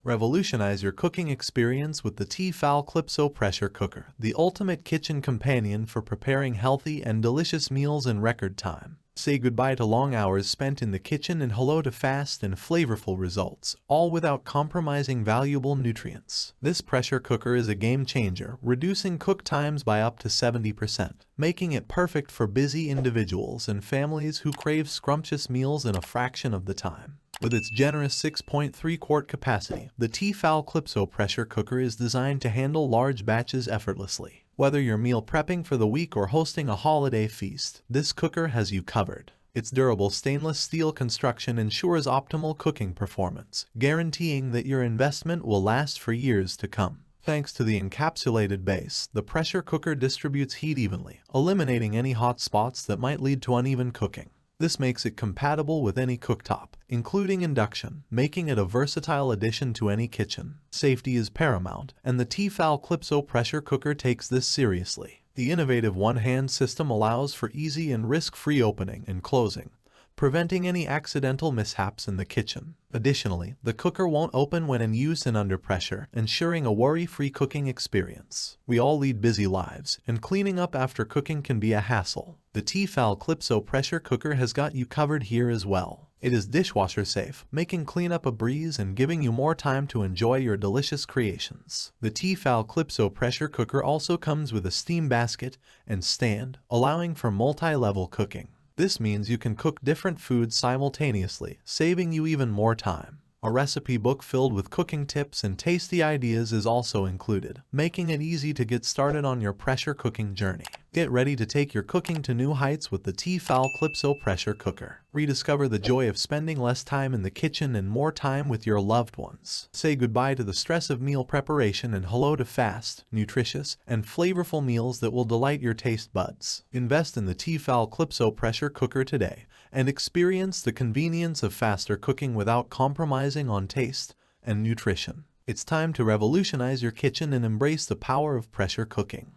Revolutionize your cooking experience with the T-Fal Clipso pressure cooker, the ultimate kitchen companion for preparing healthy and delicious meals in record time. Say goodbye to long hours spent in the kitchen and hello to fast and flavorful results, all without compromising valuable nutrients. This pressure cooker is a game changer, reducing cook times by up to 70%, making it perfect for busy individuals and families who crave scrumptious meals in a fraction of the time. With its generous 6.3-quart capacity, the T-Fal Clipso pressure cooker is designed to handle large batches effortlessly. Whether you're meal prepping for the week or hosting a holiday feast, this cooker has you covered. Its durable stainless steel construction ensures optimal cooking performance, guaranteeing that your investment will last for years to come. Thanks to the encapsulated base, the pressure cooker distributes heat evenly, eliminating any hot spots that might lead to uneven cooking. This makes it compatible with any cooktop, including induction, making it a versatile addition to any kitchen. Safety is paramount, and the T-Fal Clipso pressure cooker takes this seriously. The innovative one-hand system allows for easy and risk-free opening and closing, preventing any accidental mishaps in the kitchen. Additionally, the cooker won't open when in use and under pressure, ensuring a worry-free cooking experience. We all lead busy lives, and cleaning up after cooking can be a hassle. The T-Fal Clipso pressure cooker has got you covered here as well. It is dishwasher safe, making cleanup a breeze and giving you more time to enjoy your delicious creations. The T-Fal Clipso pressure cooker also comes with a steam basket and stand, allowing for multi-level cooking. This means you can cook different foods simultaneously, saving you even more time. A recipe book filled with cooking tips and tasty ideas is also included, making it easy to get started on your pressure cooking journey. Get ready to take your cooking to new heights with the T-Fal Clipso pressure cooker. Rediscover the joy of spending less time in the kitchen and more time with your loved ones. Say goodbye to the stress of meal preparation and hello to fast, nutritious, and flavorful meals that will delight your taste buds. Invest in the T-Fal Clipso pressure cooker today and experience the convenience of faster cooking without compromising on taste and nutrition. It's time to revolutionize your kitchen and embrace the power of pressure cooking.